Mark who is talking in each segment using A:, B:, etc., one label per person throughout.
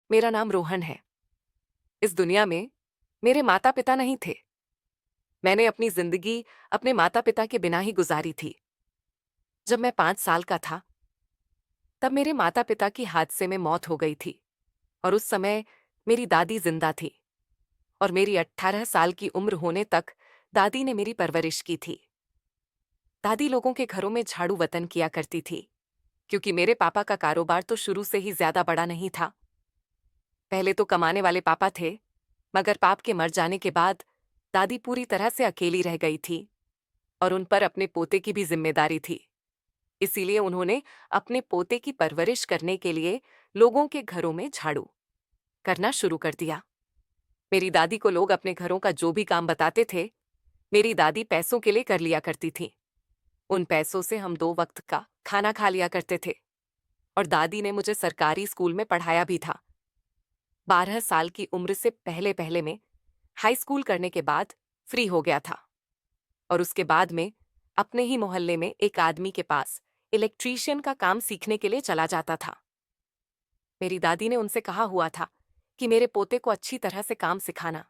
A: मेरा नाम रोहन है। इस दुनिया में मेरे माता पिता नहीं थे। मैंने अपनी जिंदगी अपने माता पिता के बिना ही गुजारी थी। जब मैं 5 साल का था तब मेरे माता पिता की हादसे में मौत हो गई थी और उस समय मेरी दादी जिंदा थी और मेरी 18 साल की उम्र होने तक दादी ने मेरी परवरिश की थी। दादी लोगों के घरों में झाड़ू वतन किया करती थी क्योंकि मेरे पापा का कारोबार तो शुरू से ही ज्यादा बड़ा नहीं था। पहले तो कमाने वाले पापा थे, मगर पाप के मर जाने के बाद दादी पूरी तरह से अकेली रह गई थी और उन पर अपने पोते की भी जिम्मेदारी थी। इसीलिए उन्होंने अपने पोते की परवरिश करने के लिए लोगों के घरों में झाड़ू करना शुरू कर दिया। मेरी दादी को लोग अपने घरों का जो भी काम बताते थे, मेरी दादी पैसों के लिए कर लिया करती थी। उन पैसों से हम 2 वक्त का खाना खा लिया करते थे और दादी ने मुझे सरकारी स्कूल में पढ़ाया भी था। 12 साल की उम्र से पहले पहले में हाई स्कूल करने के बाद फ्री हो गया था और उसके बाद में अपने ही मोहल्ले में एक आदमी के पास इलेक्ट्रीशियन का काम सीखने के लिए चला जाता था। मेरी दादी ने उनसे कहा हुआ था कि मेरे पोते को अच्छी तरह से काम सिखाना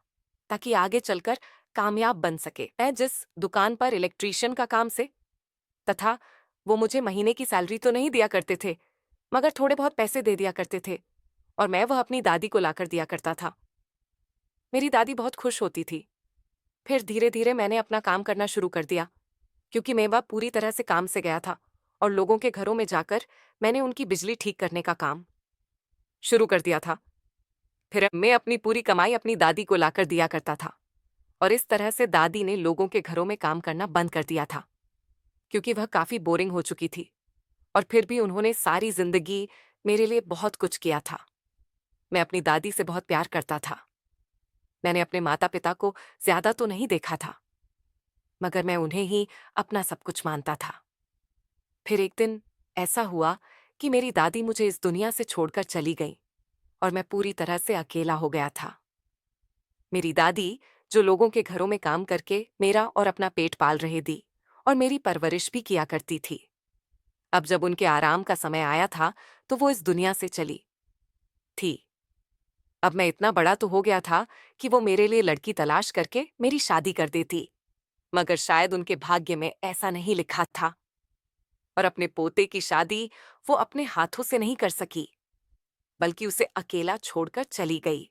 A: ताकि आगे चलकर कामयाब बन सके। मैं जिस दुकान पर इलेक्ट्रीशियन का काम से तथा वो मुझे महीने की सैलरी तो नहीं दिया करते थे, मगर थोड़े बहुत पैसे दे दिया करते थे और मैं वह अपनी दादी को लाकर दिया करता था। मेरी दादी बहुत खुश होती थी। फिर धीरे धीरे मैंने अपना काम करना शुरू कर दिया क्योंकि मेरा बाप पूरी तरह से काम से गया था और लोगों के घरों में जाकर मैंने उनकी बिजली ठीक करने का काम शुरू कर दिया था। फिर मैं अपनी पूरी कमाई अपनी दादी को लाकर दिया करता था और इस तरह से दादी ने लोगों के घरों में काम करना बंद कर दिया था क्योंकि वह काफी बोरिंग हो चुकी थी। और फिर भी उन्होंने सारी जिंदगी मेरे लिए बहुत कुछ किया था। मैं अपनी दादी से बहुत प्यार करता था। मैंने अपने माता पिता को ज्यादा तो नहीं देखा था, मगर मैं उन्हें ही अपना सब कुछ मानता था। फिर एक दिन ऐसा हुआ कि मेरी दादी मुझे इस दुनिया से छोड़कर चली गई और मैं पूरी तरह से अकेला हो गया था। मेरी दादी जो लोगों के घरों में काम करके मेरा और अपना पेट पाल रही थी और मेरी परवरिश भी किया करती थी, अब जब उनके आराम का समय आया था तो वो इस दुनिया से चली थी। अब मैं इतना बड़ा तो हो गया था कि वो मेरे लिए लड़की तलाश करके मेरी शादी कर देती, मगर शायद उनके भाग्य में ऐसा नहीं लिखा था और अपने पोते की शादी वो अपने हाथों से नहीं कर सकी, बल्कि उसे अकेला छोड़कर चली गई।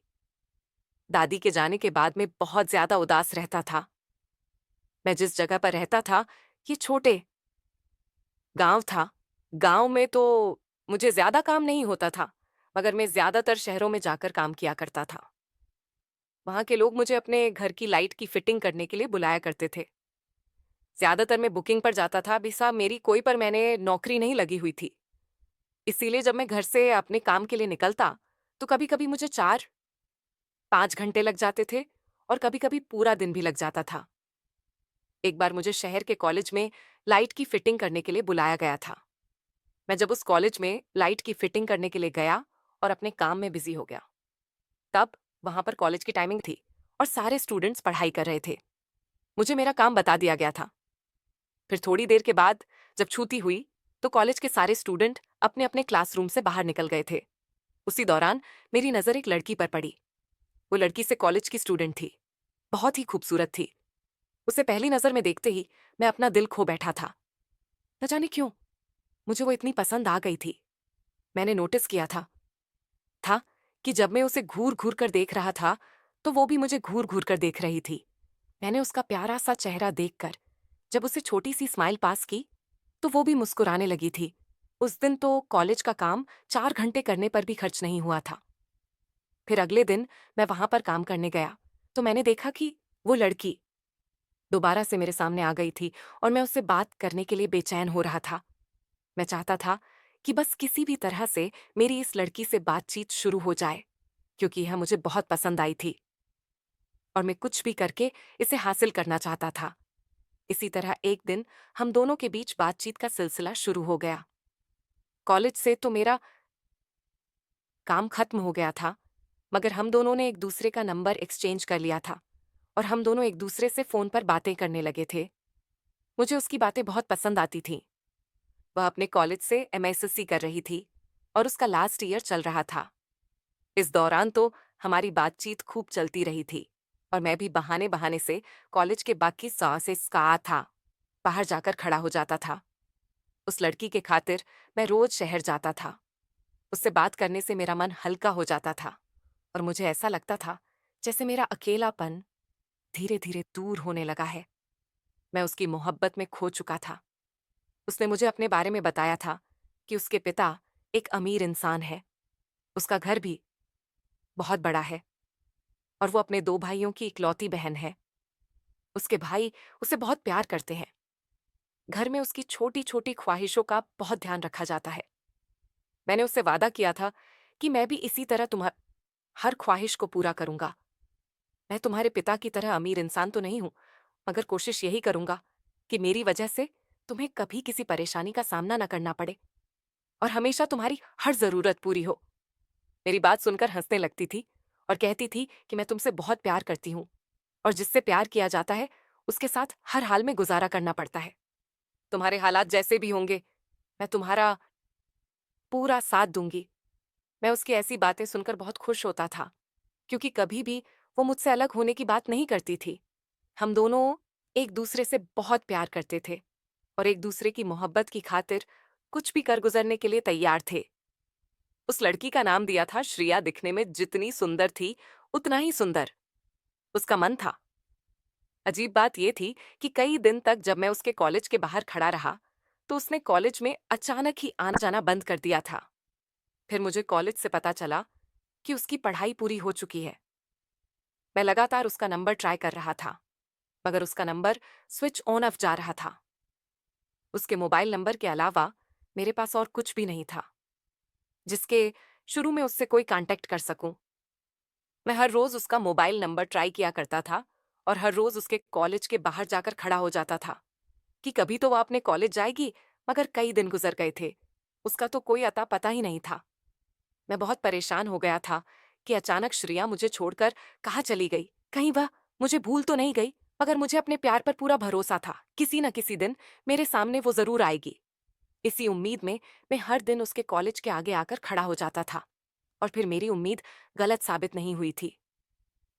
A: दादी के जाने के बाद मैं बहुत ज्यादा उदास रहता था। मैं जिस जगह पर रहता था ये छोटे गांव था। गांव में तो मुझे ज्यादा काम नहीं होता था, मगर मैं ज्यादातर शहरों में जाकर काम किया करता था। वहां के लोग मुझे अपने घर की लाइट की फिटिंग करने के लिए बुलाया करते थे। ज्यादातर मैं बुकिंग पर जाता था, अभी साहब मेरी कोई पर मैंने नौकरी नहीं लगी हुई थी। इसीलिए जब मैं घर से अपने काम के लिए निकलता तो कभी कभी मुझे 4-5 घंटे लग जाते थे और कभी कभी पूरा दिन भी लग जाता था। एक बार मुझे शहर के कॉलेज में लाइट की फिटिंग करने के लिए बुलाया गया था। मैं जब उस कॉलेज में लाइट की फिटिंग करने के लिए गया और अपने काम में बिजी हो गया, तब वहां पर कॉलेज की टाइमिंग थी और सारे स्टूडेंट्स पढ़ाई कर रहे थे। मुझे मेरा काम बता दिया गया था। फिर थोड़ी देर के बाद जब छुट्टी हुई तो कॉलेज के सारे स्टूडेंट अपने अपने क्लासरूम से बाहर निकल गए थे। उसी दौरान मेरी नजर एक लड़की पर पड़ी। वो लड़की से कॉलेज की स्टूडेंट थी, बहुत ही खूबसूरत थी। उसे पहली नजर में देखते ही मैं अपना दिल खो बैठा था। न जाने क्यों मुझे वो इतनी पसंद आ गई थी। मैंने नोटिस किया था कि जब मैं उसे घूर घूर कर देख रहा था तो वो भी मुझे घूर घूर कर देख रही थी। मैंने उसका प्यारा सा चेहरा देखकर जब उसे छोटी सी स्माइल पास की तो वो भी मुस्कुराने लगी थी। उस दिन तो कॉलेज का काम 4 घंटे करने पर भी खर्च नहीं हुआ था। फिर अगले दिन मैं वहां पर काम करने गया तो मैंने देखा कि वो लड़की दोबारा से मेरे सामने आ गई थी और मैं उससे बात करने के लिए बेचैन हो रहा था। मैं चाहता था कि बस किसी भी तरह से मेरी इस लड़की से बातचीत शुरू हो जाए क्योंकि यह मुझे बहुत पसंद आई थी और मैं कुछ भी करके इसे हासिल करना चाहता था। इसी तरह एक दिन हम दोनों के बीच बातचीत का सिलसिला शुरू हो गया। कॉलेज से तो मेरा काम खत्म हो गया था, मगर हम दोनों ने एक दूसरे का नंबर एक्सचेंज कर लिया था और हम दोनों एक दूसरे से फोन पर बातें करने लगे थे। मुझे उसकी बातें बहुत पसंद आती थीं। वह अपने कॉलेज से एमएससी कर रही थी और उसका लास्ट ईयर चल रहा था। इस दौरान तो हमारी बातचीत खूब चलती रही थी और मैं भी बहाने बहाने से कॉलेज के बाकी से का था बाहर जाकर खड़ा हो जाता था। उस लड़की के खातिर मैं रोज शहर जाता था। उससे बात करने से मेरा मन हल्का हो जाता था और मुझे ऐसा लगता था जैसे मेरा अकेलापन धीरे धीरे दूर होने लगा है। मैं उसकी मोहब्बत में खो चुका था। उसने मुझे अपने बारे में बताया था कि उसके पिता एक अमीर इंसान है। उसका घर भी बहुत बड़ा है और वो अपने 2 भाइयों की इकलौती बहन है। उसके भाई उसे बहुत प्यार करते हैं। घर में उसकी छोटी छोटी ख्वाहिशों का बहुत ध्यान रखा जाता है। मैंने उससे वादा किया था कि मैं भी इसी तरह तुम्हार हर ख्वाहिश को पूरा करूंगा। मैं तुम्हारे पिता की तरह अमीर इंसान तो नहीं हूं, मगर कोशिश यही करूंगा कि मेरी वजह से तुम्हें कभी किसी परेशानी का सामना न करना पड़े और हमेशा तुम्हारी हर जरूरत पूरी हो। मेरी बात सुनकर हंसने लगती थी और कहती थी कि मैं तुमसे बहुत प्यार करती हूँ और जिससे प्यार किया जाता है उसके साथ हर हाल में गुजारा करना पड़ता है। तुम्हारे हालात जैसे भी होंगे, मैं तुम्हारा पूरा साथ दूंगी। मैं उसकी ऐसी बातें सुनकर बहुत खुश होता था, क्योंकि कभी भी वो मुझसे अलग होने की बात नहीं करती थी। हम दोनों एक दूसरे से बहुत प्यार करते थे और एक दूसरे की मोहब्बत की खातिर कुछ भी कर गुजरने के लिए तैयार थे। उस लड़की का नाम दिया था श्रिया। दिखने में जितनी सुंदर थी उतना ही सुंदर उसका मन था। अजीब बात यह थी कि कई दिन तक जब मैं उसके कॉलेज के बाहर खड़ा रहा तो उसने कॉलेज में अचानक ही आना जाना बंद कर दिया था। फिर मुझे कॉलेज से पता चला कि उसकी पढ़ाई पूरी हो चुकी है। मैं लगातार उसका नंबर ट्राई कर रहा था, मगर उसका नंबर स्विच ऑन ऑफ जा रहा था। उसके मोबाइल नंबर के अलावा मेरे पास और कुछ भी नहीं था जिसके शुरू में उससे कोई कांटेक्ट कर सकूं। मैं हर रोज उसका मोबाइल नंबर ट्राई किया करता था और हर रोज उसके कॉलेज के बाहर जाकर खड़ा हो जाता था कि कभी तो वह अपने कॉलेज जाएगी, मगर कई दिन गुजर गए थे। उसका तो कोई अता पता ही नहीं था। मैं बहुत परेशान हो गया था कि अचानक श्रिया मुझे छोड़कर कहाँ चली गई। कहीं वह मुझे भूल तो नहीं गई, मगर मुझे अपने प्यार पर पूरा भरोसा था। किसी न किसी दिन मेरे सामने वो जरूर आएगी। इसी उम्मीद में मैं हर दिन उसके कॉलेज के आगे आकर खड़ा हो जाता था और फिर मेरी उम्मीद गलत साबित नहीं हुई थी।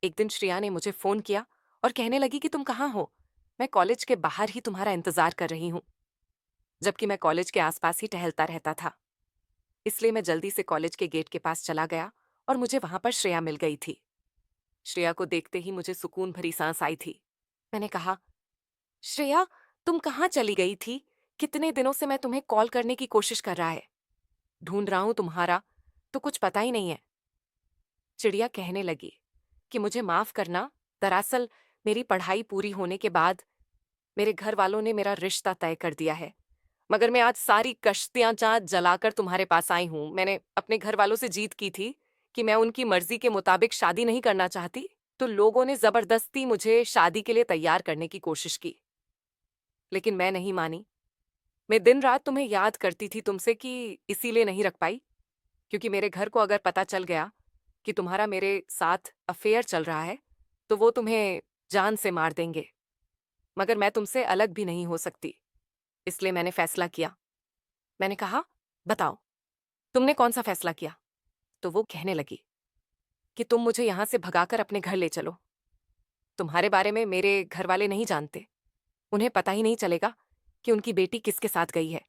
A: एक दिन श्रिया ने मुझे फोन किया और कहने लगी कि तुम कहाँ हो। मैं कॉलेज के बाहर ही तुम्हारा इंतजार कर रही हूँ, जबकि मैं कॉलेज के आसपास ही टहलता रहता था। इसलिए मैं जल्दी से कॉलेज के गेट के पास चला गया और मुझे वहां पर श्रेया मिल गई थी। श्रेया को देखते ही मुझे सुकून भरी सांस आई थी। मैंने कहा, श्रेया, तुम कहाँ चली गई थी? कितने दिनों से मैं तुम्हें कॉल करने की कोशिश कर रहा है। ढूंढ रहा हूं तुम्हारा तो कुछ पता ही नहीं है। चिड़िया कहने लगी कि मुझे माफ करना, दरअसल मेरी पढ़ाई पूरी होने के बाद मेरे घर वालों ने मेरा रिश्ता तय कर दिया है। मगर मैं आज सारी कश्तियां चाँद जलाकर तुम्हारे पास आई हूं। मैंने अपने घर वालों से जीत की थी कि मैं उनकी मर्जी के मुताबिक शादी नहीं करना चाहती, तो लोगों ने जबरदस्ती मुझे शादी के लिए तैयार करने की कोशिश की, लेकिन मैं नहीं मानी। मैं दिन रात तुम्हें याद करती थी तुमसे कि इसीलिए नहीं रख पाई, क्योंकि मेरे घर को अगर पता चल गया कि तुम्हारा मेरे साथ अफेयर चल रहा है तो वो तुम्हें जान से मार देंगे। मगर मैं तुमसे अलग भी नहीं हो सकती, इसलिए मैंने फैसला किया। मैंने कहा, बताओ, तुमने कौन सा फैसला किया? तो वो कहने लगी कि तुम मुझे यहां से भगाकर अपने घर ले चलो। तुम्हारे बारे में मेरे घर वाले नहीं जानते। उन्हें पता ही नहीं चलेगा कि उनकी बेटी किसके साथ गई है।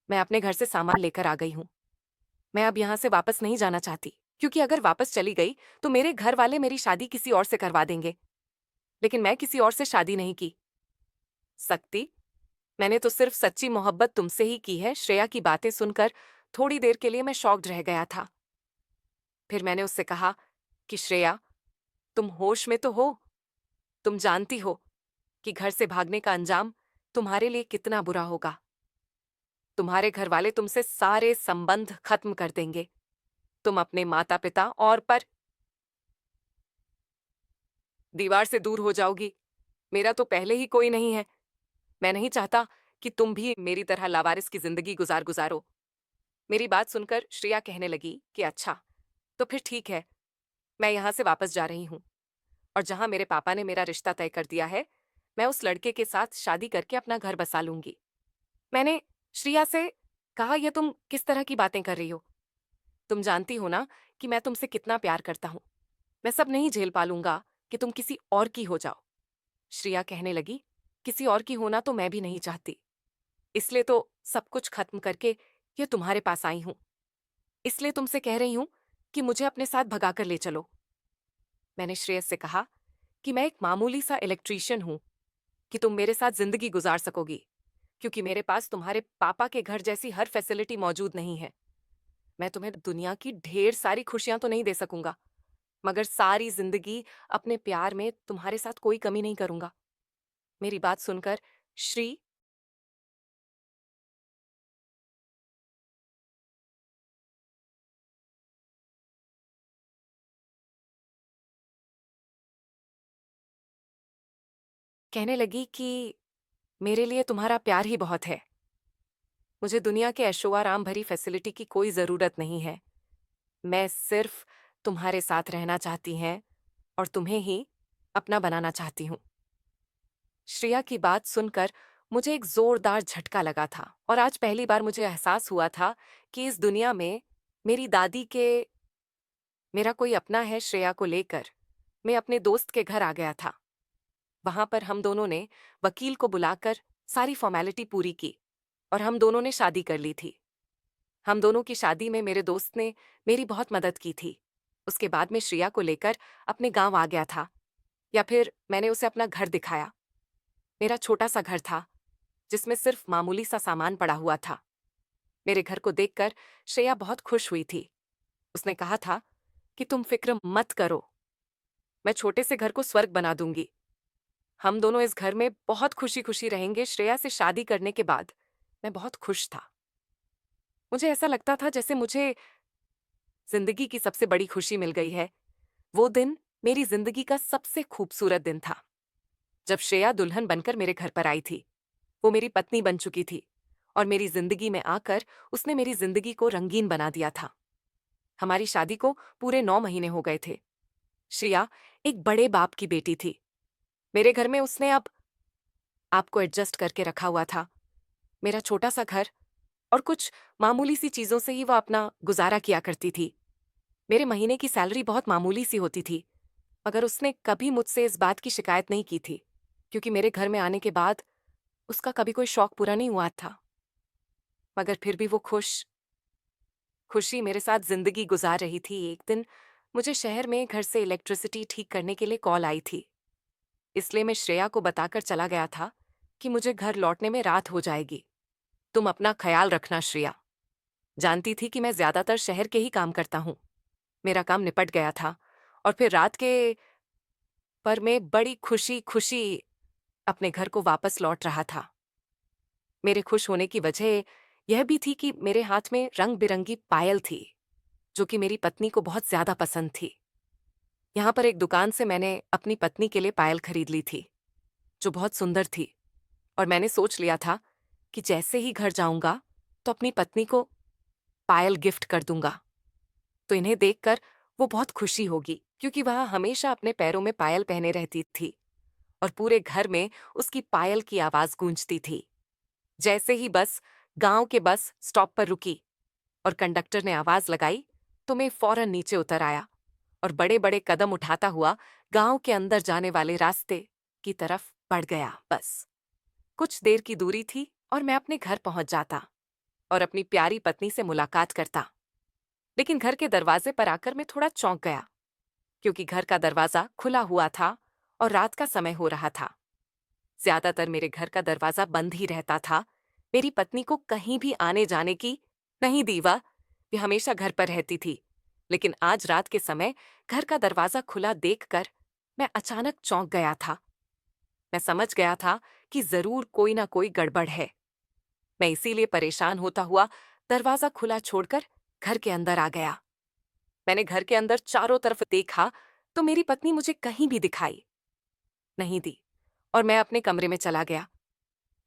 A: मैं अपने घर से सामान लेकर आ गई हूं। मैं अब यहां से वापस नहीं जाना चाहती, क्योंकि अगर वापस चली गई तो मेरे घर वाले मेरी शादी किसी और से करवा देंगे। लेकिन मैं किसी और से शादी नहीं की सकती। मैंने तो सिर्फ सच्ची मोहब्बत तुमसे ही की है। श्रेया की बातें सुनकर थोड़ी देर के लिए मैं शॉक्ड रह गया था। फिर मैंने उससे कहा कि श्रेया, तुम होश में तो हो? तुम जानती हो कि घर से भागने का अंजाम तुम्हारे लिए कितना बुरा होगा। तुम्हारे घर वाले तुमसे सारे संबंध खत्म कर देंगे। तुम अपने माता पिता और पर दीवार से दूर हो जाओगी। मेरा तो पहले ही कोई नहीं है। मैं नहीं चाहता कि तुम भी मेरी तरह लावारिस की जिंदगी गुजारो। मेरी बात सुनकर श्रेया कहने लगी कि अच्छा, तो फिर ठीक है, मैं यहां से वापस जा रही हूं और जहां मेरे पापा ने मेरा रिश्ता तय कर दिया है, मैं उस लड़के के साथ शादी करके अपना घर बसा लूंगी। मैंने श्रेया से कहा, यह तुम किस तरह की बातें कर रही हो? तुम जानती हो ना कि मैं तुमसे कितना प्यार करता हूँ। मैं सब नहीं झेल पालूंगा कि तुम किसी और की हो जाओ। श्रेया कहने लगी, किसी और की होना तो मैं भी नहीं चाहती। इसलिए तो सब कुछ खत्म करके ये तुम्हारे पास आई हूं। इसलिए तुमसे कह रही हूं कि मुझे अपने साथ भगाकर ले चलो। मैंने श्रेयस से कहा कि मैं एक मामूली सा इलेक्ट्रीशियन हूं, कि तुम मेरे साथ जिंदगी गुजार सकोगी, क्योंकि मेरे पास तुम्हारे पापा के घर जैसी हर फैसिलिटी मौजूद नहीं है। मैं तुम्हें दुनिया की ढेर सारी खुशियां तो नहीं दे सकूंगा, मगर सारी जिंदगी अपने प्यार में तुम्हारे साथ कोई कमी नहीं करूंगा। मेरी बात सुनकर श्री कहने लगी कि मेरे लिए तुम्हारा प्यार ही बहुत है। मुझे दुनिया के ऐशो आराम भरी फैसिलिटी की कोई जरूरत नहीं है। मैं सिर्फ तुम्हारे साथ रहना चाहती हैं और तुम्हें ही अपना बनाना चाहती हूँ। श्रेया की बात सुनकर मुझे एक जोरदार झटका लगा था, और आज पहली बार मुझे एहसास हुआ था कि इस दुनिया में मेरी दादी के मेरा कोई अपना है। श्रेया को लेकर मैं अपने दोस्त के घर आ गया था। वहां पर हम दोनों ने वकील को बुलाकर सारी फॉर्मेलिटी पूरी की और हम दोनों ने शादी कर ली थी। हम दोनों की शादी में मेरे दोस्त ने मेरी बहुत मदद की थी। उसके बाद मैं श्रेया को लेकर अपने गांव आ गया था, या फिर मैंने उसे अपना घर दिखाया। मेरा छोटा सा घर था जिसमें सिर्फ मामूली सा सामान पड़ा हुआ था। मेरे घर को देखकर श्रेया बहुत खुश हुई थी। उसने कहा था कि तुम फिक्र मत करो, मैं छोटे से घर को स्वर्ग बना दूंगी। हम दोनों इस घर में बहुत खुशी खुशी रहेंगे। श्रेया से शादी करने के बाद मैं बहुत खुश था। मुझे ऐसा लगता था जैसे मुझे जिंदगी की सबसे बड़ी खुशी मिल गई है। वो दिन मेरी जिंदगी का सबसे खूबसूरत दिन था, जब श्रेया दुल्हन बनकर मेरे घर पर आई थी। वो मेरी पत्नी बन चुकी थी और मेरी जिंदगी में आकर उसने मेरी जिंदगी को रंगीन बना दिया था। हमारी शादी को पूरे 9 महीने हो गए थे। श्रेया एक बड़े बाप की बेटी थी। मेरे घर में उसने अब आपको एडजस्ट करके रखा हुआ था। मेरा छोटा सा घर और कुछ मामूली सी चीजों से ही वह अपना गुजारा किया करती थी। मेरे महीने की सैलरी बहुत मामूली सी होती थी, मगर उसने कभी मुझसे इस बात की शिकायत नहीं की थी, क्योंकि मेरे घर में आने के बाद उसका कभी कोई शौक पूरा नहीं हुआ था। मगर फिर भी वो खुशी मेरे साथ जिंदगी गुजार रही थी। एक दिन मुझे शहर में घर से इलेक्ट्रिसिटी ठीक करने के लिए कॉल आई थी। इसलिए मैं श्रेया को बताकर चला गया था कि मुझे घर लौटने में रात हो जाएगी। तुम अपना ख्याल रखना श्रेया। जानती थी कि मैं ज्यादातर शहर के ही काम करता हूँ। मेरा काम निपट गया था और फिर रात के पर मैं बड़ी खुशी खुशी अपने घर को वापस लौट रहा था। मेरे खुश होने की वजह यह भी थी कि मेरे हाथ में रंग बिरंगी पायल थी, जो कि मेरी पत्नी को बहुत ज्यादा पसंद थी। यहाँ पर एक दुकान से मैंने अपनी पत्नी के लिए पायल खरीद ली थी, जो बहुत सुंदर थी। और मैंने सोच लिया था कि जैसे ही घर जाऊंगा तो अपनी पत्नी को पायल गिफ्ट कर दूंगा, तो इन्हें देखकर वो बहुत खुशी होगी, क्योंकि वह हमेशा अपने पैरों में पायल पहने रहती थी और पूरे घर में उसकी पायल की आवाज गूंजती थी। जैसे ही बस स्टॉप पर रुकी और कंडक्टर ने आवाज लगाई, तो मैं फौरन नीचे उतर आया और बड़े बड़े कदम उठाता हुआ गांव के अंदर जाने वाले रास्ते की तरफ बढ़ गया। बस कुछ देर की दूरी थी और मैं अपने घर पहुंच जाता और अपनी प्यारी पत्नी से मुलाकात करता। लेकिन घर के दरवाजे पर आकर मैं थोड़ा चौंक गया, क्योंकि घर का दरवाजा खुला हुआ था और रात का समय हो रहा था। ज्यादातर मेरे घर का दरवाजा बंद ही रहता था। मेरी पत्नी को कहीं भी आने जाने की नहीं दीवा, वे हमेशा घर पर रहती थी। लेकिन आज रात के समय घर का दरवाजा खुला देखकर मैं अचानक चौंक गया था। मैं समझ गया था कि जरूर कोई ना कोई गड़बड़ है। मैं इसीलिए परेशान होता हुआ दरवाजा खुला छोड़कर घर के अंदर आ गया। मैंने घर के अंदर चारों तरफ देखा, तो मेरी पत्नी मुझे कहीं भी दिखाई नहीं दी और मैं अपने कमरे में चला गया,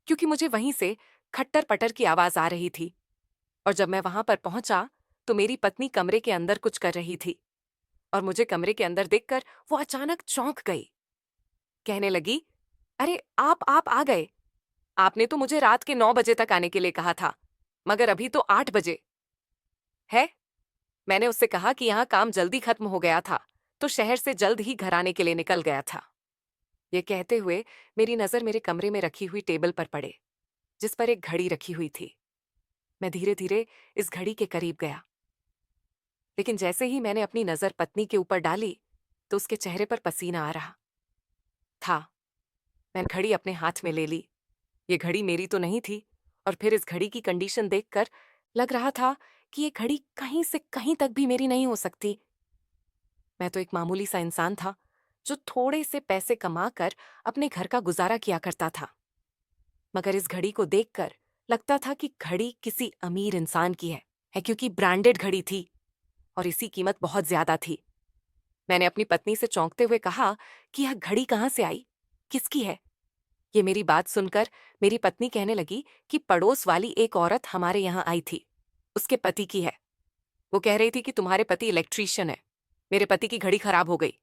A: क्योंकि मुझे वहीं से खट्टर पटर की आवाज आ रही थी। और जब मैं वहां पर पहुंचा तो मेरी पत्नी कमरे के अंदर कुछ कर रही थी और मुझे कमरे के अंदर देखकर वो अचानक चौंक गई। कहने लगी, अरे आप आ गए। आपने तो मुझे रात के 9 बजे तक आने के लिए कहा था, मगर अभी तो 8 बजे है। मैंने उससे कहा कि यहाँ काम जल्दी खत्म हो गया था, तो शहर से जल्द ही घर आने के लिए निकल गया था। ये कहते हुए मेरी नजर मेरे कमरे में रखी हुई टेबल पर पड़े, जिस पर एक घड़ी रखी हुई थी। मैं धीरे धीरे इस घड़ी के करीब गया, लेकिन जैसे ही मैंने अपनी नजर पत्नी के ऊपर डाली, तो उसके चेहरे पर पसीना आ रहा था। मैंने घड़ी अपने हाथ में ले ली। ये घड़ी मेरी तो नहीं थी, और फिर इस घड़ी की कंडीशन देखकर लग रहा था कि ये घड़ी कहीं से कहीं तक भी मेरी नहीं हो सकती। मैं तो एक मामूली सा इंसान था, जो थोड़े से पैसे कमाकर अपने घर का गुजारा किया करता था। मगर इस घड़ी को देखकर लगता था कि घड़ी किसी अमीर इंसान की है क्योंकि ब्रांडेड घड़ी थी और इसकी कीमत बहुत ज्यादा थी। मैंने अपनी पत्नी से चौंकते हुए कहा कि यह घड़ी कहाँ से आई, किसकी है? ये मेरी बात सुनकर मेरी पत्नी कहने लगी कि पड़ोस वाली एक औरत हमारे यहाँ आई थी, उसके पति की है। वो कह रही थी कि तुम्हारे पति इलेक्ट्रीशियन है, मेरे पति की घड़ी खराब हो गई,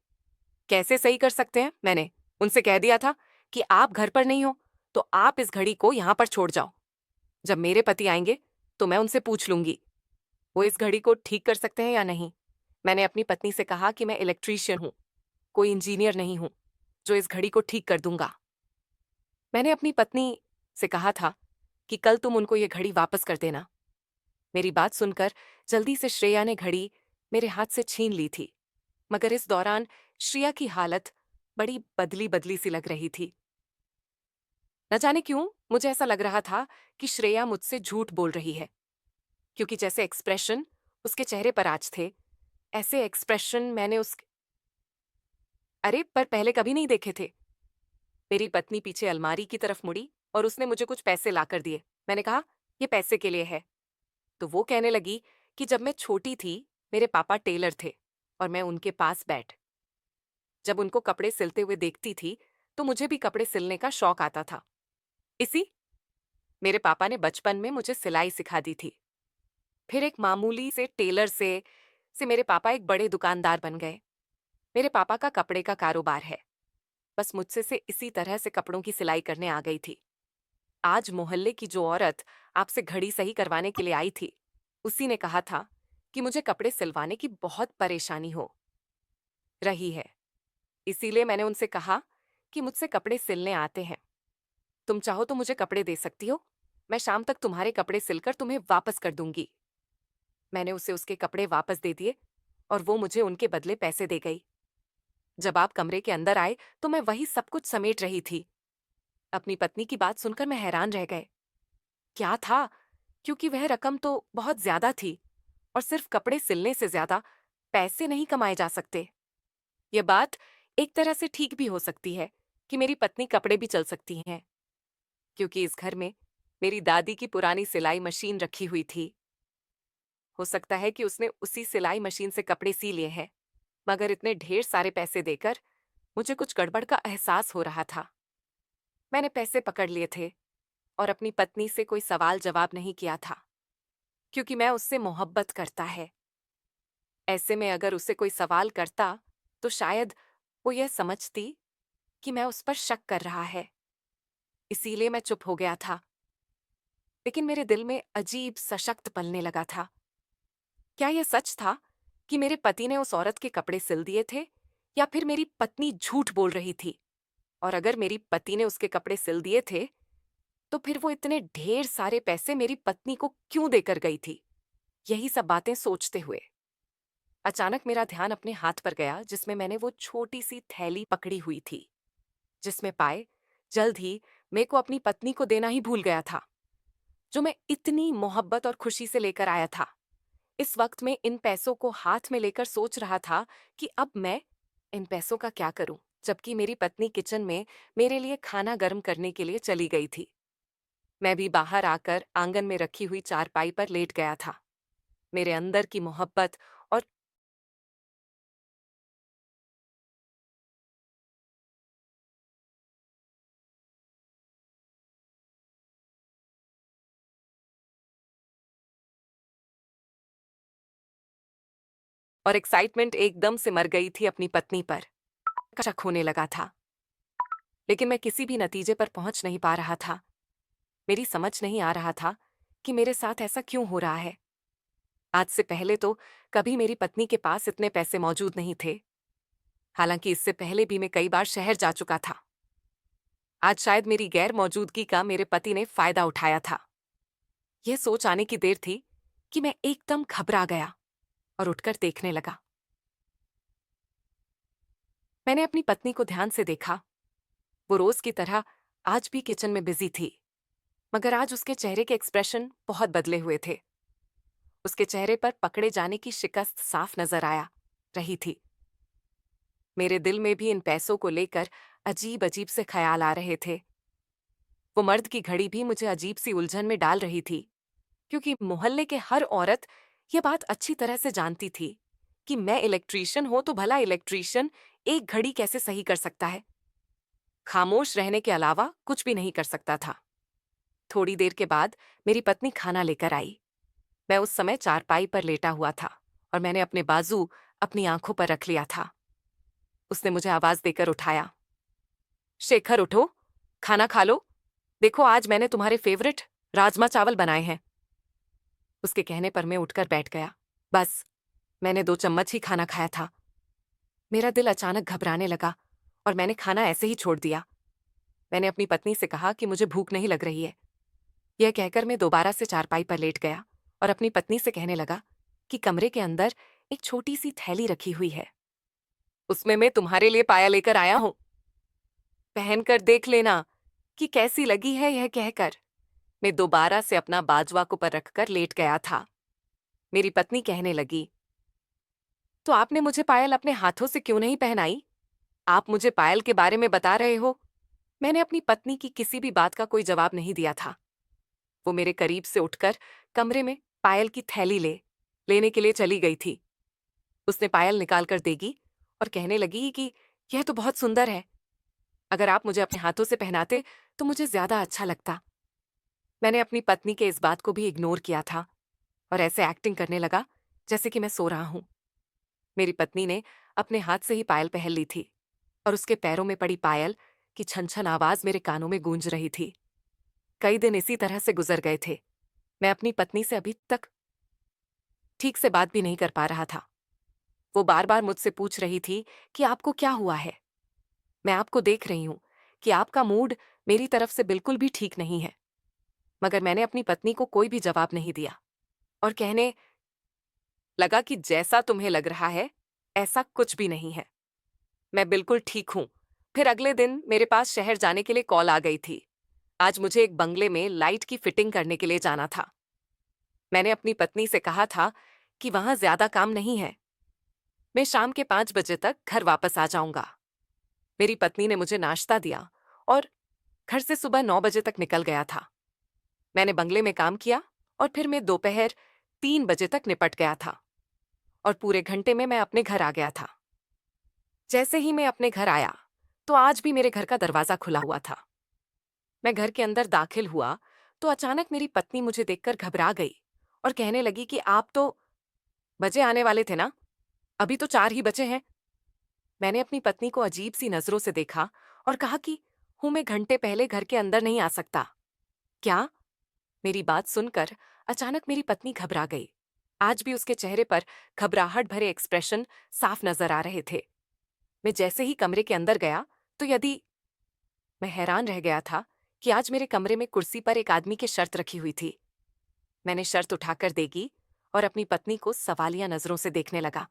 A: कैसे सही कर सकते हैं? मैंने उनसे कह दिया था कि आप घर पर नहीं हो तो आप इस घड़ी को यहाँ पर छोड़ जाओ। जब मेरे पति आएंगे तो मैं उनसे पूछ लूंगी वो इस घड़ी को ठीक कर सकते हैं या नहीं। मैंने अपनी पत्नी से कहा कि मैं इलेक्ट्रीशियन हूँ, कोई इंजीनियर नहीं हूँ जो इस घड़ी को ठीक कर दूंगा। मैंने अपनी पत्नी से कहा था कि कल तुम उनको ये घड़ी वापस कर देना। मेरी बात सुनकर जल्दी से श्रेया ने घड़ी मेरे हाथ से छीन ली थी, मगर इस दौरान श्रेया की हालत बड़ी बदली बदली सी लग रही थी। न जाने क्यों मुझे ऐसा लग रहा था कि श्रेया मुझसे झूठ बोल रही है, क्योंकि जैसे एक्सप्रेशन उसके चेहरे पर आज थे, ऐसे एक्सप्रेशन मैंने उस अरे पर पहले कभी नहीं देखे थे। मेरी पत्नी पीछे अलमारी की तरफ मुड़ी और उसने मुझे कुछ पैसे लाकर दिए। मैंने कहा, ये पैसे के लिए है। तो वो कहने लगी कि जब मैं छोटी थी मेरे पापा टेलर थे और मैं उनके पास जब उनको कपड़े सिलते हुए देखती थी तो मुझे भी कपड़े सिलने का शौक आता था। इसी मेरे पापा ने बचपन में मुझे सिलाई सिखा दी थी। फिर एक मामूली से टेलर से मेरे पापा एक बड़े दुकानदार बन गए। मेरे पापा का कपड़े का कारोबार है। बस मुझसे से इसी तरह से कपड़ों की सिलाई करने आ गई थी। आज मोहल्ले की जो औरत आपसे घड़ी सही करवाने के लिए आई थी, उसी ने कहा था कि मुझे कपड़े सिलवाने की बहुत परेशानी हो रही है। इसीलिए मैंने उनसे कहा कि मुझसे कपड़े सिलने आते हैं, तुम चाहो तो मुझे कपड़े दे सकती हो, मैं शाम तक तुम्हारे कपड़े सिलकर तुम्हें वापस कर दूंगी। मैंने उसे उसके कपड़े वापस दे दिए और वो मुझे उनके बदले पैसे दे गई। जब आप कमरे के अंदर आए तो मैं वही सब कुछ समेट रही थी। अपनी पत्नी की बात सुनकर मैं हैरान रह गए। क्या था, क्योंकि वह रकम तो बहुत ज्यादा थी और सिर्फ कपड़े सिलने से ज्यादा पैसे नहीं कमाए जा सकते। यह बात एक तरह से ठीक भी हो सकती है कि मेरी पत्नी कपड़े भी चल सकती हैं, क्योंकि इस घर में मेरी दादी की पुरानी सिलाई मशीन रखी हुई थी। हो सकता है कि उसने उसी सिलाई मशीन से कपड़े सी लिए हैं, मगर इतने ढेर सारे पैसे देकर मुझे कुछ गड़बड़ का एहसास हो रहा था। मैंने पैसे पकड़ लिए थे और अपनी पत्नी से कोई सवाल जवाब नहीं किया था, क्योंकि मैं उससे मोहब्बत करता है। ऐसे में अगर उसे कोई सवाल करता तो शायद वो यह समझती कि मैं उस पर शक कर रहा है। इसीलिए मैं चुप हो गया था। लेकिन मेरे दिल में अजीब सशक्त पलने लगा था। क्या यह सच था कि मेरे पति ने उस औरत के कपड़े सिल दिए थे, या फिर मेरी पत्नी झूठ बोल रही थी? और अगर मेरी पति ने उसके कपड़े सिल दिए थे, तो फिर वो इतने ढेर सारे पैसे मेरी पत्नी को क्यों देकर गई थी? यही सब बातें सोचते हुए अचानक मेरा ध्यान अपने हाथ पर गया, जिसमें मैंने वो छोटी सी थैली पकड़ी हुई थी, जिसमें पाए जल्द ही मेरे को अपनी पत्नी को देना ही भूल गया था, जो मैं इतनी मोहब्बत और खुशी से लेकर आया था। इस वक्त में इन पैसों को हाथ में लेकर सोच रहा था कि अब मैं इन पैसों का क्या करूं, जबकि मेरी पत्नी किचन में मेरे लिए खाना गर्म करने के लिए चली गई थी। मैं भी बाहर आकर आंगन में रखी हुई चारपाई पर लेट गया था। मेरे अंदर की मोहब्बत और एक्साइटमेंट एकदम से मर गई थी अपनी पत्नी पर। शक होने लगा था, लेकिन मैं किसी भी नतीजे पर पहुंच नहीं पा रहा था। मेरी समझ नहीं आ रहा था कि मेरे साथ ऐसा क्यों हो रहा है। आज से पहले तो कभी मेरी पत्नी के पास इतने पैसे मौजूद नहीं थे। हालांकि इससे पहले भी मैं कई बार शहर जा चुका था। आज शायद मेरी गैर मौजूदगी का मेरे पति ने फायदा उठाया था। यह सोच आने की देर थी कि मैं एकदम घबरा गया और उठकर देखने लगा। मैंने अपनी पत्नी को ध्यान से देखा। वो रोज की तरह आज भी किचन में बिजी थी, मगर आज उसके चेहरे के एक्सप्रेशन बहुत बदले हुए थे। उसके चेहरे पर पकड़े जाने की शिकस्त साफ नजर आया रही थी। मेरे दिल में भी इन पैसों को लेकर अजीब अजीब से ख्याल आ रहे थे। वो मर्द की घड़ी भी मुझे अजीब सी उलझन में डाल रही थी, क्योंकि मोहल्ले के हर औरत ये बात अच्छी तरह से जानती थी कि मैं इलेक्ट्रीशियन हूं तो भला इलेक्ट्रीशियन एक घड़ी कैसे सही कर सकता है। खामोश रहने के अलावा कुछ भी नहीं कर सकता था। थोड़ी देर के बाद मेरी पत्नी खाना लेकर आई। मैं उस समय चारपाई पर लेटा हुआ था और मैंने अपने बाजू अपनी आंखों पर रख लिया था। उसने मुझे आवाज देकर उठाया, शेखर उठो, खाना खा लो। देखो आज मैंने तुम्हारे फेवरेट राजमा चावल बनाए हैं। उसके कहने पर मैं उठकर बैठ गया। बस मैंने 2 चम्मच ही खाना खाया था। मेरा दिल अचानक घबराने लगा और मैंने खाना ऐसे ही छोड़ दिया। मैंने अपनी पत्नी से कहा कि मुझे भूख नहीं लग रही है। यह कहकर मैं दोबारा से चारपाई पर लेट गया और अपनी पत्नी से कहने लगा कि कमरे के अंदर एक छोटी सी थैली रखी हुई है। उसमें मैं तुम्हारे लिए पाया लेकर आया हूं। पहनकर देख लेना कि कैसी लगी है। यह कहकर मैं दोबारा से अपना बाजवा को पर रखकर लेट गया था। मेरी पत्नी कहने लगी, तो आपने मुझे पायल अपने हाथों से क्यों नहीं पहनाई? आप मुझे पायल के बारे में बता रहे हो। मैंने अपनी पत्नी की किसी भी बात का कोई जवाब नहीं दिया था। वो मेरे करीब से उठकर कमरे में पायल की थैली लेने के लिए चली गई थी। उसने पायल निकालकर देगी और कहने लगी कि यह तो बहुत सुंदर है। अगर आप मुझे अपने हाथों से पहनाते तो मुझे ज्यादा अच्छा लगता। मैंने अपनी पत्नी के इस बात को भी इग्नोर किया था और ऐसे एक्टिंग करने लगा जैसे कि मैं सो रहा हूं। मेरी पत्नी ने अपने हाथ से ही पायल पहन ली थी और उसके पैरों में पड़ी पायल की छन छन आवाज मेरे कानों में गूंज रही थी। कई दिन इसी तरह से गुजर गए थे। मैं अपनी पत्नी से अभी तक ठीक से बात भी नहीं कर पा रहा था। वो बार बार मुझसे पूछ रही थी कि आपको क्या हुआ है। मैं आपको देख रही हूं कि आपका मूड मेरी तरफ से बिल्कुल भी ठीक नहीं है। मगर मैंने अपनी पत्नी को कोई भी जवाब नहीं दिया और कहने लगा कि जैसा तुम्हें लग रहा है ऐसा कुछ भी नहीं है। मैं बिल्कुल ठीक हूं। फिर अगले दिन मेरे पास शहर जाने के लिए कॉल आ गई थी। आज मुझे एक बंगले में लाइट की फिटिंग करने के लिए जाना था। मैंने अपनी पत्नी से कहा था कि वहां ज्यादा काम नहीं है। मैं शाम के 5 बजे तक घर वापस आ जाऊंगा। मेरी पत्नी ने मुझे नाश्ता दिया और घर से सुबह 9 बजे तक निकल गया था। मैंने बंगले में काम किया और फिर मैं दोपहर 3 बजे तक निपट गया था और पूरे घंटे में मैं अपने घर आ गया था। जैसे ही मैं अपने घर आया तो आज भी मेरे घर का दरवाजा खुला हुआ था। मैं घर के अंदर दाखिल हुआ तो अचानक मेरी पत्नी मुझे देखकर घबरा गई और कहने लगी कि आप तो बजे आने वाले थे ना, अभी तो 4 ही बजे हैं। मैंने अपनी पत्नी को अजीब सी नजरों से देखा और कहा कि हूं मैं घंटे पहले घर के अंदर नहीं आ सकता। क्या? मेरी बात सुनकर अचानक मेरी पत्नी घबरा गई। आज भी उसके चेहरे पर घबराहट भरे एक्सप्रेशन साफ नजर आ रहे थे। मैं जैसे ही कमरे के अंदर गया तो यदि मैं हैरान रह गया था कि आज मेरे कमरे में कुर्सी पर एक आदमी की शर्त रखी हुई थी। मैंने शर्त उठाकर देगी और अपनी पत्नी को सवालिया नजरों से देखने लगा।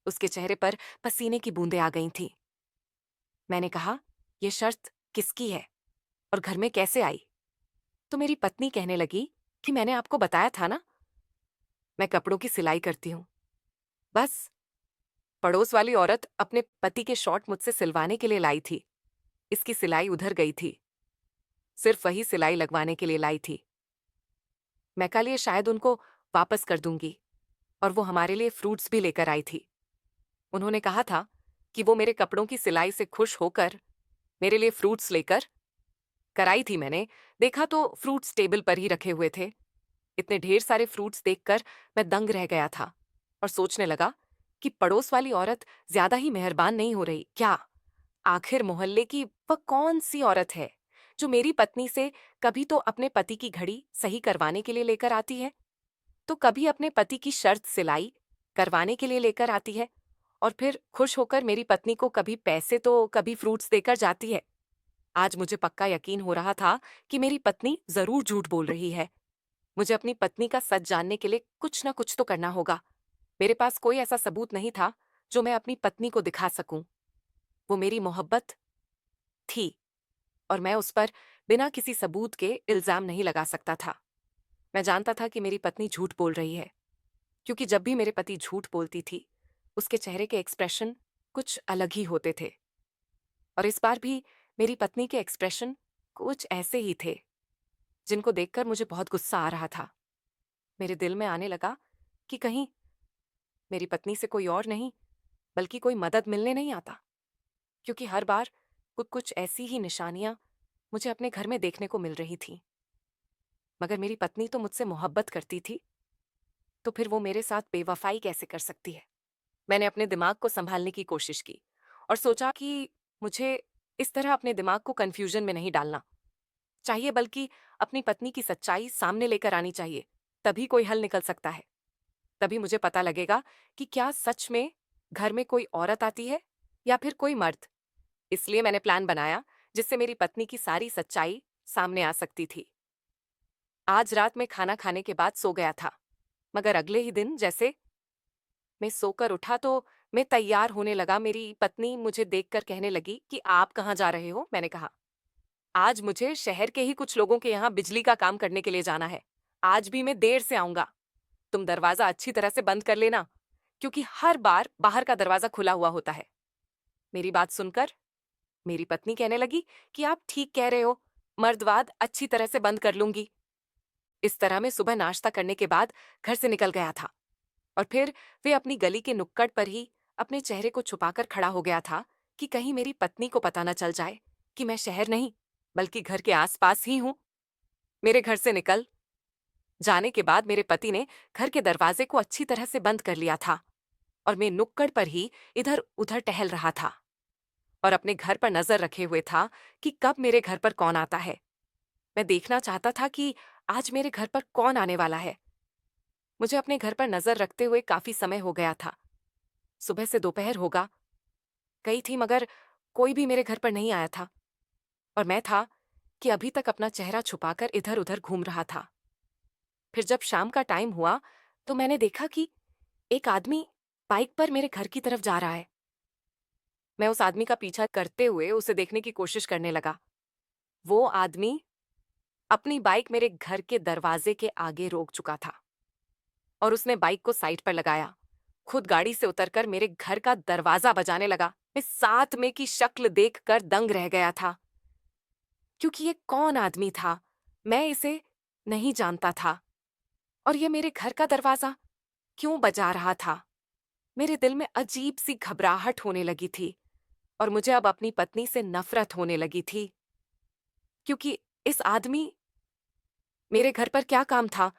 A: उसके चेहरे पर पसीने की बूंदें आ गई थीं। मैंने कहा, यह शर्त किसकी है और घर में कैसे आई? तो मेरी पत्नी कहने लगी कि मैंने आपको बताया था ना, मैं कपड़ों की सिलाई करती हूँ। बस पड़ोस वाली औरत अपने पति के शॉर्ट मुझसे सिलवाने के लिए लाई थी। इसकी सिलाई उधर गई थी। सिर्फ वही सिलाई लगवाने के लिए लाई थी। मैं कल ये शायद उनको वापस कर दूंगी। और वो हमारे लिए फ्रूट्स भी लेकर आई थी। उन्होंने कहा था कि वो मेरे कपड़ों की सिलाई से खुश होकर मेरे लिए फ्रूट्स लेकर कराई थी। मैंने देखा तो फ्रूट्स टेबल पर ही रखे हुए थे। इतने ढेर सारे फ्रूट्स देखकर मैं दंग रह गया था और सोचने लगा कि पड़ोस वाली औरत ज्यादा ही मेहरबान नहीं हो रही क्या? आखिर मोहल्ले की वह कौन सी औरत है जो मेरी पत्नी से कभी तो अपने पति की घड़ी सही करवाने के लिए लेकर आती है तो कभी अपने पति की शर्त सिलाई करवाने के लिए लेकर आती है और फिर खुश होकर मेरी पत्नी को कभी पैसे तो कभी फ्रूट्स देकर जाती है। आज मुझे पक्का यकीन हो रहा था कि मेरी पत्नी जरूर झूठ बोल रही है। मुझे अपनी पत्नी का सच जानने के लिए कुछ ना कुछ तो करना होगा। मेरे पास कोई ऐसा सबूत नहीं था जो मैं अपनी पत्नी को दिखा सकूं। वो मेरी मोहब्बत थी और मैं उस पर बिना किसी सबूत के इल्जाम नहीं लगा सकता था। मैं जानता था कि मेरी पत्नी झूठ बोल रही है, क्योंकि जब भी मेरे पति झूठ बोलती थी, उसके चेहरे के एक्सप्रेशन कुछ अलग ही होते थे। और इस बार भी मेरी पत्नी के एक्सप्रेशन कुछ ऐसे ही थे, जिनको देखकर मुझे बहुत गुस्सा आ रहा था। मेरे दिल में आने लगा कि कहीं मेरी पत्नी से कोई और नहीं, बल्कि कोई मदद मिलने नहीं आता, क्योंकि हर बार कुछ कुछ ऐसी ही निशानियां मुझे अपने घर में देखने को मिल रही थी। मगर मेरी पत्नी तो मुझसे मोहब्बत करती थी, तो फिर वो मेरे साथ बेवफाई कैसे कर सकती है? मैंने अपने दिमाग को संभालने की कोशिश की और सोचा कि मुझे इस तरह अपने दिमाग को कंफ्यूजन में नहीं डालना चाहिए, बल्कि अपनी पत्नी की सच्चाई सामने लेकर आनी चाहिए। तभी कोई हल निकल सकता है। तभी मुझे पता लगेगा कि क्या सच में घर में कोई औरत आती है या फिर कोई मर्द। इसलिए मैंने प्लान बनाया जिससे मेरी पत्नी की सारी सच्चाई सामने आ सकती थी। आज रात में खाना खाने के बाद सो गया था, मगर अगले ही दिन जैसे मैं सोकर उठा तो मैं तैयार होने लगा, मेरी पत्नी मुझे देखकर कहने लगी कि आप कहाँ जा रहे हो? मैंने कहा, आज मुझे शहर के ही कुछ लोगों के यहाँ बिजली का काम करने के लिए जाना है। आज भी मैं देर से आऊंगा। तुम दरवाजा अच्छी तरह से बंद कर लेना, क्योंकि हर बार बाहर का दरवाजा खुला हुआ होता है। मेरी बात सुनकर मेरी पत्नी कहने लगी कि आप ठीक कह रहे हो, मर्दवाद अच्छी तरह से बंद कर लूंगी। इस तरह मैं सुबह नाश्ता करने के बाद घर से निकल गया था और फिर वे अपनी गली के नुक्कड़ पर ही अपने चेहरे को छुपाकर खड़ा हो गया था कि कहीं मेरी पत्नी को पता न चल जाए कि मैं शहर नहीं, बल्कि घर के आसपास ही हूं। मेरे घर से निकल जाने के बाद मेरे पति ने घर के दरवाजे को अच्छी तरह से बंद कर लिया था और मैं नुक्कड़ पर ही इधर उधर टहल रहा था और अपने घर पर नजर रखे हुए था कि कब मेरे घर पर कौन आता है। मैं देखना चाहता था कि आज मेरे घर पर कौन आने वाला है। मुझे अपने घर पर नजर रखते हुए काफी समय हो गया था। सुबह से दोपहर होगा गई थी, मगर कोई भी मेरे घर पर नहीं आया था और मैं था कि अभी तक अपना चेहरा छुपाकर इधर उधर घूम रहा था। फिर जब शाम का टाइम हुआ तो मैंने देखा कि एक आदमी बाइक पर मेरे घर की तरफ जा रहा है। मैं उस आदमी का पीछा करते हुए उसे देखने की कोशिश करने लगा। वो आदमी अपनी बाइक मेरे घर के दरवाजे के आगे रोक चुका था और उसने बाइक को साइड पर लगाया, खुद गाड़ी से उतरकर मेरे घर का दरवाजा बजाने लगा। मैं साथ में की शक्ल देखकर दंग रह गया था, क्योंकि ये कौन आदमी था? मैं इसे नहीं जानता था और ये मेरे घर का दरवाजा क्यों बजा रहा था? मेरे दिल में अजीब सी घबराहट होने लगी थी और मुझे अब अपनी पत्नी से नफरत होने लगी थी, क्योंकि इस आदमी मेरे घर पर क्या काम था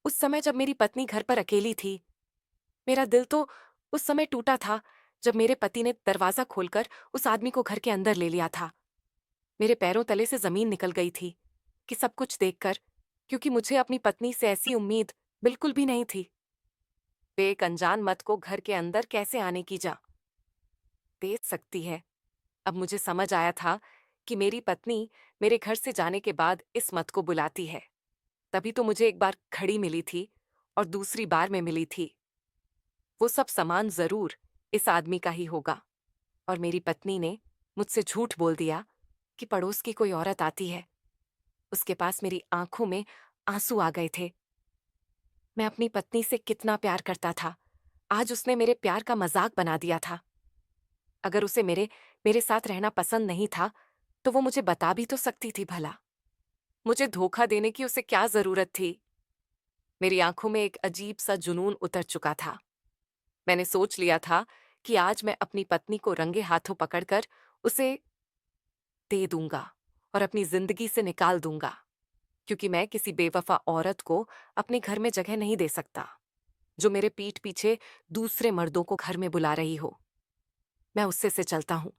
A: उस समय जब मेरी पत्नी घर पर अकेली थी? मेरा दिल तो उस समय टूटा था जब मेरे पति ने दरवाजा खोलकर उस आदमी को घर के अंदर ले लिया था। मेरे पैरों तले से जमीन निकल गई थी कि सब कुछ देखकर, क्योंकि मुझे अपनी पत्नी से ऐसी उम्मीद बिल्कुल भी नहीं थी। वे एक अनजान मत को घर के अंदर कैसे आने की जा दे सकती है। अब मुझे समझ आया था कि मेरी पत्नी मेरे घर से जाने के बाद इस मत को बुलाती है। तभी तो मुझे एक बार घड़ी मिली थी और दूसरी बार में मिली थी। वो सब सामान जरूर इस आदमी का ही होगा और मेरी पत्नी ने मुझसे झूठ बोल दिया कि पड़ोस की कोई औरत आती है। उसके पास मेरी आंखों में आंसू आ गए थे। मैं अपनी पत्नी से कितना प्यार करता था, आज उसने मेरे प्यार का मजाक बना दिया था। अगर उसे मेरे मेरे साथ रहना पसंद नहीं था तो वो मुझे बता भी तो सकती थी भला। मुझे धोखा देने की उसे क्या जरूरत थी? मेरी आंखों में एक अजीब सा जुनून उतर चुका था। मैंने सोच लिया था कि आज मैं अपनी पत्नी को रंगे हाथों पकड़कर उसे दे दूंगा और अपनी जिंदगी से निकाल दूंगा, क्योंकि मैं किसी बेवफा औरत को अपने घर में जगह नहीं दे सकता, जो मेरे पीठ पीछे दूसरे मर्दों को घर में बुला रही हो। मैं उससे से चलता हूं।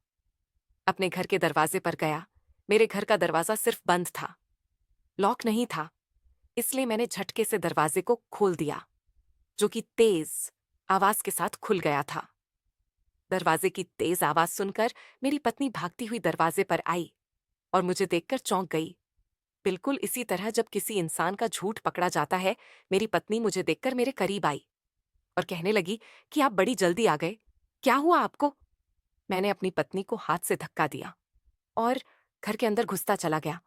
A: अपने घर के दरवाजे पर गया। मेरे घर का दरवाजा सिर्फ बंद था, लॉक नहीं था। इसलिए मैंने झटके से दरवाजे को खोल दिया, जो कि तेज आवाज के साथ खुल गया था। दरवाजे की तेज आवाज सुनकर मेरी पत्नी भागती हुई दरवाजे पर आई और मुझे देखकर चौंक गई। बिल्कुल इसी तरह जब किसी इंसान का झूठ पकड़ा जाता है, मेरी पत्नी मुझे देखकर मेरे करीब आई और कहने लगी कि आप बड़ी जल्दी आ गए, क्या हुआ आपको? मैंने अपनी पत्नी को हाथ से धक्का दिया और घर के अंदर घुसता चला गया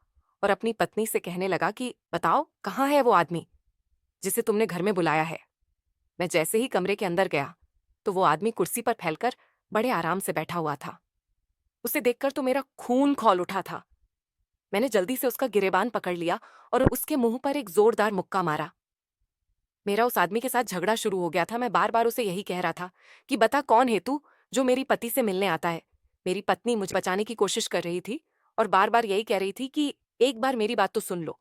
A: और अपनी पत्नी से कहने लगा कि बताओ कहाँ है वो आदमी जिसे तुमने घर में बुलाया है। मैं जैसे ही कमरे के अंदर गया तो वो आदमी कुर्सी पर फैलकर बड़े आराम से बैठा हुआ था। उसे देखकर तो मेरा खून खौल उठा था। मैंने जल्दी से उसका गिरेबान पकड़ लिया और उसके मुंह पर एक जोरदार मुक्का मारा। मेरा उस आदमी के साथ झगड़ा शुरू हो गया था। मैं बार बार उसे यही कह रहा था कि बता कौन है तू जो मेरी पति से मिलने आता है। मेरी पत्नी मुझे बचाने की कोशिश कर रही थी और बार बार यही कह रही थी कि एक बार मेरी बात तो सुन लो,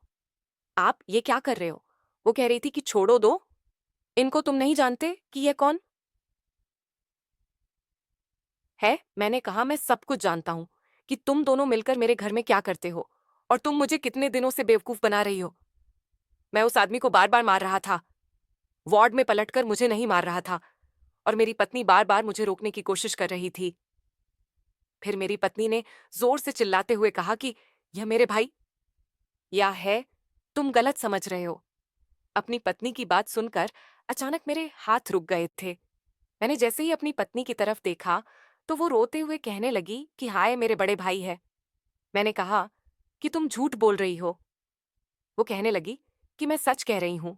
A: आप ये क्या कर रहे हो। वो कह रही थी कि छोड़ो दो, इनको तुम नहीं जानते कि ये कौन है। मैंने कहा मैं सब कुछ जानता हूं कि तुम दोनों मिलकर मेरे घर में क्या करते हो और तुम मुझे कितने दिनों से बेवकूफ बना रही हो। मैं उस आदमी को बार बार मार रहा था, वार्ड में पलटकर मुझे नहीं मार रहा था और मेरी पत्नी बार बार मुझे रोकने की कोशिश कर रही थी। फिर मेरी पत्नी ने जोर से चिल्लाते हुए कहा कि यह मेरे भाई या है, तुम गलत समझ रहे हो। अपनी पत्नी की बात सुनकर अचानक मेरे हाथ रुक गए थे। मैंने जैसे ही अपनी पत्नी की तरफ देखा तो वो रोते हुए कहने लगी कि हाय मेरे बड़े भाई है। मैंने कहा कि तुम झूठ बोल रही हो। वो कहने लगी कि मैं सच कह रही हूं,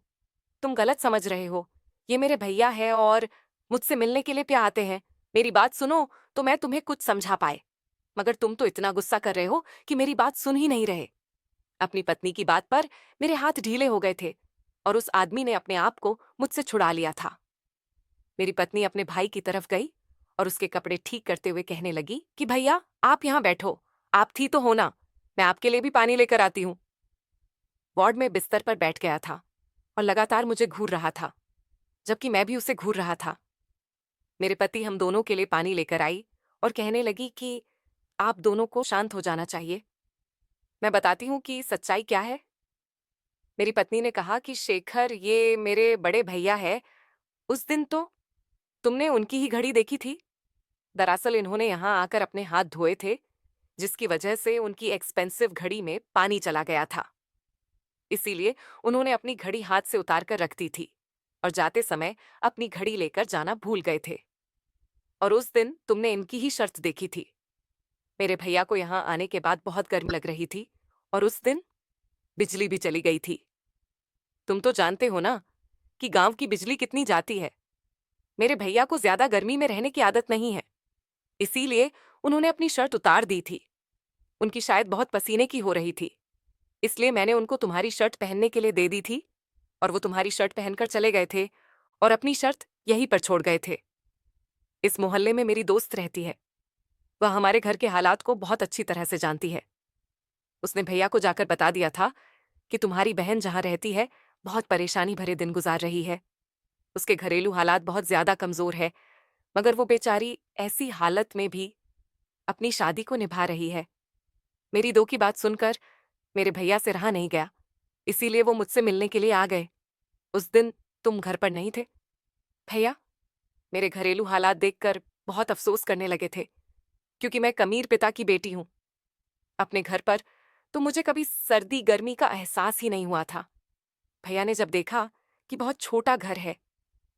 A: तुम गलत समझ रहे हो। ये मेरे भैया है और मुझसे मिलने के लिए पे आते हैं। मेरी बात सुनो तो मैं तुम्हें कुछ समझा पाए, मगर तुम तो इतना गुस्सा कर रहे हो कि मेरी बात सुन ही नहीं रहे। अपनी पत्नी की बात पर मेरे हाथ ढीले हो गए थे और उस आदमी ने अपने आप को मुझसे छुड़ा लिया था। मेरी पत्नी अपने भाई की तरफ गई और उसके कपड़े ठीक करते हुए कहने लगी कि भैया आप यहाँ बैठो, आप थी तो हो ना, मैं आपके लिए भी पानी लेकर आती हूँ। वार्ड में बिस्तर पर बैठ गया था और लगातार मुझे घूर रहा था, जबकि मैं भी उसे घूर रहा था। मेरे पति हम दोनों के लिए पानी लेकर आई और कहने लगी कि आप दोनों को शांत हो जाना चाहिए, मैं बताती हूँ कि सच्चाई क्या है। मेरी पत्नी ने कहा कि शेखर ये मेरे बड़े भैया है। उस दिन तो तुमने उनकी ही घड़ी देखी थी। दरअसल इन्होंने यहाँ आकर अपने हाथ धोए थे, जिसकी वजह से उनकी एक्सपेंसिव घड़ी में पानी चला गया था। इसीलिए उन्होंने अपनी घड़ी हाथ से उतार कर रख दी थी और जाते समय अपनी घड़ी लेकर जाना भूल गए थे। और उस दिन तुमने इनकी ही शर्त देखी थी। मेरे भैया को यहाँ आने के बाद बहुत गर्मी लग रही थी और उस दिन बिजली भी चली गई थी। तुम तो जानते हो ना कि गांव की बिजली कितनी जाती है। मेरे भैया को ज्यादा गर्मी में रहने की आदत नहीं है, इसीलिए उन्होंने अपनी शर्ट उतार दी थी। उनकी शायद बहुत पसीने की हो रही थी, इसलिए मैंने उनको तुम्हारी शर्ट पहनने के लिए दे दी थी और वो तुम्हारी शर्ट पहनकर चले गए थे और अपनी शर्ट यहीं पर छोड़ गए थे। इस मोहल्ले में मेरी दोस्त रहती है, वह हमारे घर के हालात को बहुत अच्छी तरह से जानती है। उसने भैया को जाकर बता दिया था कि तुम्हारी बहन जहां रहती है बहुत परेशानी भरे दिन गुजार रही है। उसके घरेलू हालात बहुत ज्यादा कमजोर है, मगर वो बेचारी ऐसी हालत में भी अपनी शादी को निभा रही है। मेरी दो की बात सुनकर मेरे भैया से रहा नहीं गया, इसीलिए वो मुझसे मिलने के लिए आ गए। उस दिन तुम घर पर नहीं थे। भैया मेरे घरेलू हालात देखकर बहुत अफसोस करने लगे थे, क्योंकि मैं कमीर पिता की बेटी हूं। अपने घर पर तो मुझे कभी सर्दी गर्मी का एहसास ही नहीं हुआ था। भैया ने जब देखा कि बहुत छोटा घर है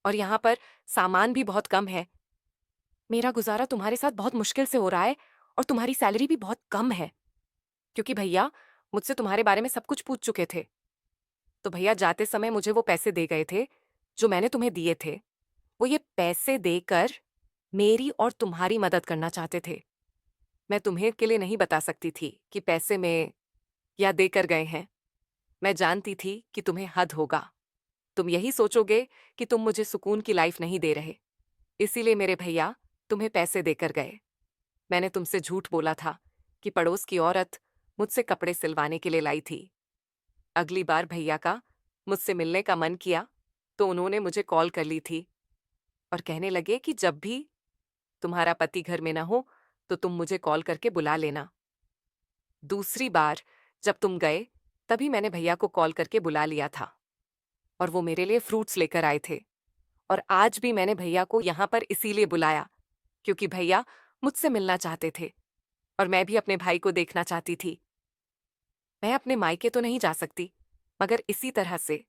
A: और यहाँ पर सामान भी बहुत कम है, मेरा गुजारा तुम्हारे साथ बहुत मुश्किल से हो रहा है और तुम्हारी सैलरी भी बहुत कम है, क्योंकि भैया मुझसे तुम्हारे बारे में सब कुछ पूछ चुके थे। तो भैया जाते समय मुझे वो पैसे दे गए थे जो मैंने तुम्हें दिए थे। वो ये पैसे देकर मेरी और तुम्हारी मदद करना चाहते थे। मैं तुम्हें के लिए नहीं बता सकती थी कि पैसे में या देकर गए हैं। मैं जानती थी कि तुम्हें हद होगा, तुम यही सोचोगे कि तुम मुझे सुकून की लाइफ नहीं दे रहे, इसीलिए मेरे भैया तुम्हें पैसे देकर गए। मैंने तुमसे झूठ बोला था कि पड़ोस की औरत मुझसे कपड़े सिलवाने के लिए लाई थी। अगली बार भैया का मुझसे मिलने का मन किया तो उन्होंने मुझे कॉल कर ली थी और कहने लगे कि जब भी तुम्हारा पति घर में ना हो तो तुम मुझे कॉल करके बुला लेना। दूसरी बार जब तुम गए तभी मैंने भैया को कॉल करके बुला लिया था और वो मेरे लिए फ्रूट्स लेकर आए थे। और आज भी मैंने भैया को यहाँ पर इसीलिए बुलाया क्योंकि भैया मुझसे मिलना चाहते थे और मैं भी अपने भाई को देखना चाहती थी। मैं अपने मायके तो नहीं जा सकती, मगर इसी तरह से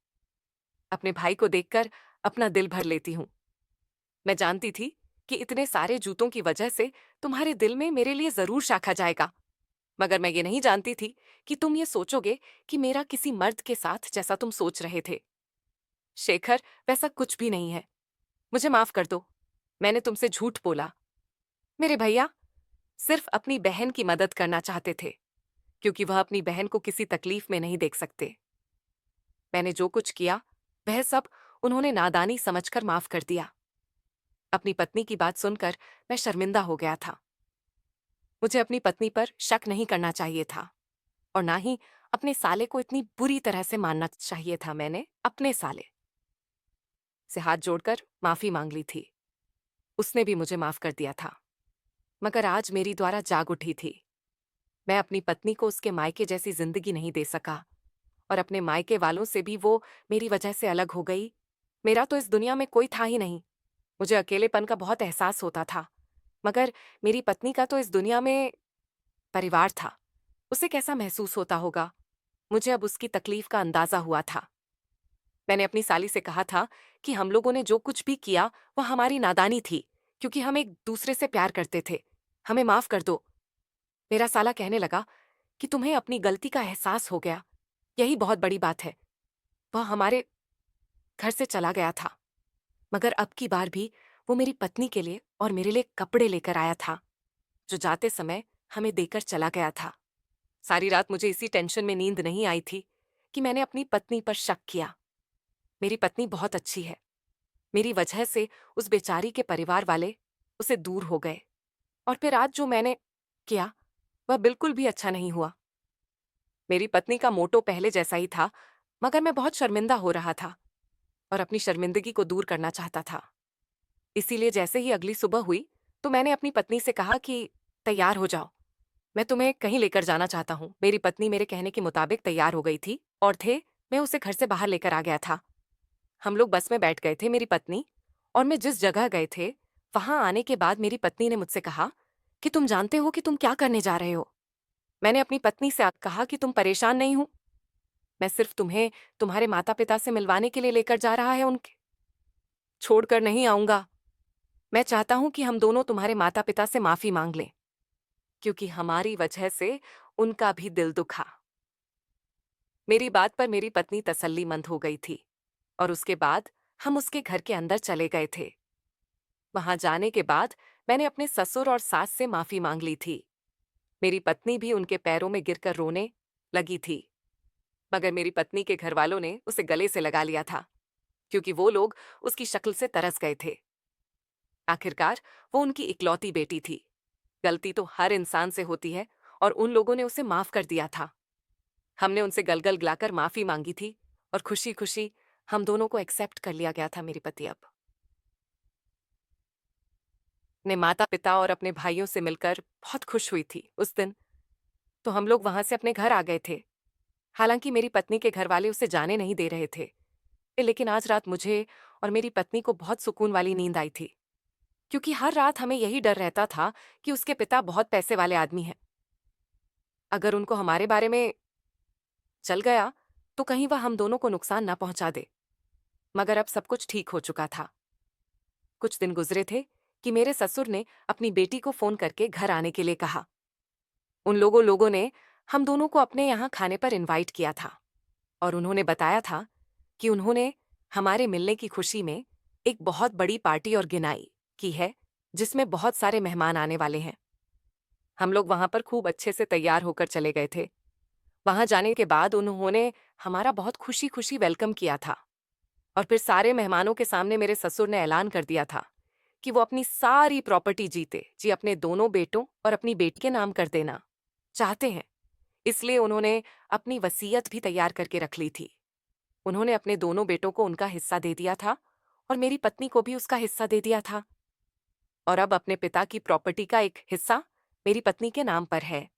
A: अपने भाई को देखकर अपना दिल भर लेती हूँ। मैं जानती थी कि इतने सारे जूतों की वजह से तुम्हारे दिल में मेरे लिए जरूर शाखा जाएगा, मगर मैं ये नहीं जानती थी कि तुम ये सोचोगे कि मेरा किसी मर्द के साथ जैसा तुम सोच रहे थे। शेखर, वैसा कुछ भी नहीं है। मुझे माफ कर दो, मैंने तुमसे झूठ बोला। मेरे भैया सिर्फ अपनी बहन की मदद करना चाहते थे क्योंकि वह अपनी बहन को किसी तकलीफ में नहीं देख सकते। मैंने जो कुछ किया वह सब उन्होंने नादानी समझकर माफ कर दिया। अपनी पत्नी की बात सुनकर मैं शर्मिंदा हो गया था। मुझे अपनी पत्नी पर शक नहीं करना चाहिए था और ना ही अपने साले को इतनी बुरी तरह से मानना चाहिए था। मैंने अपने साले से हाथ जोड़कर माफी मांग ली थी। उसने भी मुझे माफ कर दिया था, मगर आज मेरी द्वारा जाग उठी थी। मैं अपनी पत्नी को उसके मायके जैसी जिंदगी नहीं दे सका और अपने मायके वालों से भी वो मेरी वजह से अलग हो गई। मेरा तो इस दुनिया में कोई था ही नहीं। मुझे अकेलेपन का बहुत एहसास होता था, मगर मेरी पत्नी का तो इस दुनिया में परिवार था। उसे कैसा महसूस होता होगा, मुझे अब उसकी तकलीफ का अंदाजा हुआ था। मैंने अपनी साली से कहा था कि हम लोगों ने जो कुछ भी किया वह हमारी नादानी थी क्योंकि हम एक दूसरे से प्यार करते थे। हमें माफ कर दो। मेरा साला कहने लगा कि तुम्हें अपनी गलती का एहसास हो गया, यही बहुत बड़ी बात है। वह हमारे घर से चला गया था, मगर अब की बार भी वो मेरी पत्नी के लिए और मेरे लिए कपड़े लेकर आया था जो जाते समय हमें देकर चला गया था। सारी रात मुझे इसी टेंशन में नींद नहीं आई थी कि मैंने अपनी पत्नी पर शक किया। मेरी पत्नी बहुत अच्छी है। मेरी वजह से उस बेचारी के परिवार वाले उसे दूर हो गए और फिर आज जो मैंने किया वह बिल्कुल भी अच्छा नहीं हुआ। मेरी पत्नी का मोटो पहले जैसा ही था, मगर मैं बहुत शर्मिंदा हो रहा था और अपनी शर्मिंदगी को दूर करना चाहता था। इसीलिए जैसे ही अगली सुबह हुई तो मैंने अपनी पत्नी से कहा कि तैयार हो जाओ, मैं तुम्हें कहीं लेकर जाना चाहता हूँ। मेरी पत्नी मेरे कहने के मुताबिक तैयार हो गई थी और मैं उसे घर से बाहर लेकर आ गया था। हम लोग बस में बैठ गए थे, मेरी पत्नी और मैं जिस जगह गए थे वहां आने के बाद मेरी पत्नी ने मुझसे कहा कि तुम जानते हो कि तुम क्या करने जा रहे हो। मैंने अपनी पत्नी से कहा कि तुम परेशान नहीं हो, मैं सिर्फ तुम्हें तुम्हारे माता पिता से मिलवाने के लिए लेकर जा रहा है। उनके छोड़कर नहीं आऊंगा। मैं चाहता हूं कि हम दोनों तुम्हारे माता पिता से माफी मांग लें क्योंकि हमारी वजह से उनका भी दिल दुखा। मेरी बात पर मेरी पत्नी तसल्लीमंद हो गई थी और उसके बाद हम उसके घर के अंदर चले गए थे। वहां जाने के बाद मैंने अपने ससुर और सास से माफी मांग ली थी। मेरी पत्नी भी उनके पैरों में गिरकर रोने लगी थी, मगर मेरी पत्नी के घर वालों ने उसे गले से लगा लिया था क्योंकि वो लोग उसकी शक्ल से तरस गए थे। आखिरकार वो उनकी इकलौती बेटी थी। गलती तो हर इंसान से होती है और उन लोगों ने उसे माफ कर दिया था। हमने उनसे गलगल गिलाकर माफी मांगी थी और खुशी खुशी हम दोनों को एक्सेप्ट कर लिया गया था। मेरी पति अब अपने माता पिता और अपने भाइयों से मिलकर बहुत खुश हुई थी। उस दिन तो हम लोग वहां से अपने घर आ गए थे। हालांकि मेरी पत्नी के घर वाले उसे जाने नहीं दे रहे थे, लेकिन आज रात मुझे और मेरी पत्नी को बहुत सुकून वाली नींद आई थी क्योंकि हर रात हमें यही डर रहता था कि उसके पिता बहुत पैसे वाले आदमी हैं। अगर उनको हमारे बारे में चल गया तो कहीं वह हम दोनों को नुकसान न पहुंचा दे। मगर अब सब कुछ ठीक हो चुका था। कुछ दिन गुजरे थे कि मेरे ससुर ने अपनी बेटी को फोन करके घर आने के लिए कहा। उन लोगों ने हम दोनों को अपने यहाँ खाने पर इनवाइट किया था और उन्होंने बताया था कि उन्होंने हमारे मिलने की खुशी में एक बहुत बड़ी पार्टी और गिनाई की है जिसमें बहुत सारे मेहमान आने वाले हैं। हम लोग वहां पर खूब अच्छे से तैयार होकर चले गए थे। वहां जाने के बाद उन्होंने हमारा बहुत खुशी खुशी वेलकम किया था और फिर सारे मेहमानों के सामने मेरे ससुर ने ऐलान कर दिया था कि वो अपनी सारी प्रॉपर्टी जीते जी अपने दोनों बेटों और अपनी बेटी के नाम कर देना चाहते हैं। इसलिए उन्होंने अपनी वसीयत भी तैयार करके रख ली थी। उन्होंने अपने दोनों बेटों को उनका हिस्सा दे दिया था और मेरी पत्नी को भी उसका हिस्सा दे दिया था और अब अपने पिता की प्रॉपर्टी का एक हिस्सा मेरी पत्नी के नाम पर है।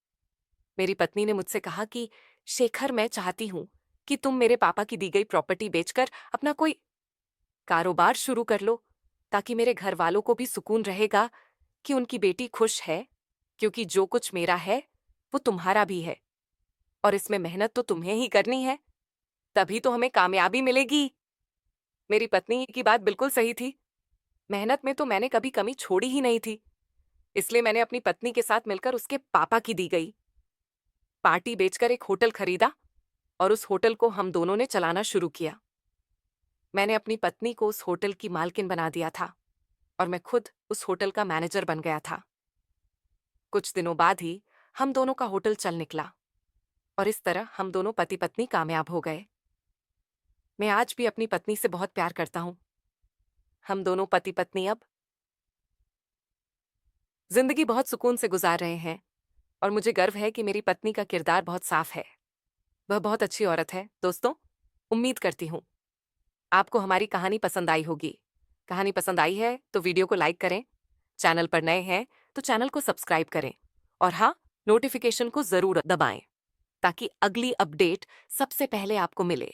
A: मेरी पत्नी ने मुझसे कहा कि शेखर, मैं चाहती हूँ कि तुम मेरे पापा की दी गई प्रॉपर्टी बेचकर अपना कोई कारोबार शुरू कर लो, ताकि मेरे घर वालों को भी सुकून रहेगा कि उनकी बेटी खुश है, क्योंकि जो कुछ मेरा है वो तुम्हारा भी है, और इसमें मेहनत तो तुम्हें ही करनी है, तभी तो हमें कामयाबी मिलेगी। मेरी पत्नी की बात बिल्कुल सही थी। मेहनत में तो मैंने कभी कमी छोड़ी ही नहीं थी, इसलिए मैंने अपनी पत्नी के साथ मिलकर उसके पापा की दी गई पार्टी बेचकर एक होटल खरीदा, और उस होटल को हम दोनों ने चलाना शुरू किया। मैंने अपनी पत्नी को उस होटल की मालकिन बना दिया था, और मैं खुद उस होटल का मैनेजर बन गया था। कुछ दिनों बाद ही हम दोनों का होटल चल निकला, और इस तरह हम दोनों पति पत्नी कामयाब हो गए। मैं आज भी अपनी पत्नी से बहुत प्यार करता हूँ। हम दोनों पति पत्नी अब जिंदगी बहुत सुकून से गुजार रहे हैं, और मुझे गर्व है कि मेरी पत्नी का किरदार बहुत साफ है। वह बहुत अच्छी औरत है। दोस्तों, उम्मीद करती हूँ आपको हमारी कहानी पसंद आई होगी। कहानी पसंद आई है तो वीडियो को लाइक करें, चैनल पर नए हैं तो चैनल को सब्सक्राइब करें, और हाँ, नोटिफिकेशन को जरूर दबाएं, ताकि अगली अपडेट सबसे पहले आपको मिले।